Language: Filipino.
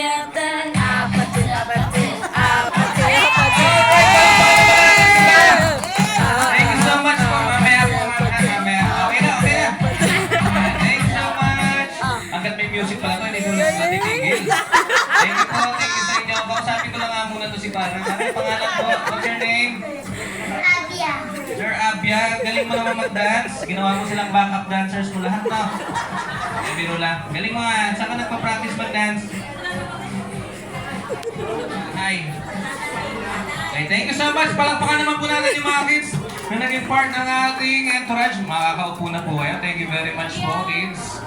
Thank you so much po. Mamaya po. Mamaya. Okay na, okay na. Thank you so much. Hanggat may music pala to, hindi ko lang matigigil. Thank you po. Thank you sa inyo. Kausapin ko lang nga muna to si Parang. Ano yung pangalan po? What's your name? Sir Abia, galing mo naman mag-dance. Ginawa mo silang backup dancers mo lahat, no? May biro lang. Galing mo nga. Saan ka nagpa-practice mag-dance? Hi. Okay, thank you so much. Palakpakan naman po natin yung mga kids na naging part ng ating entourage. Makakaupo na po kayo. Thank you very much po, kids.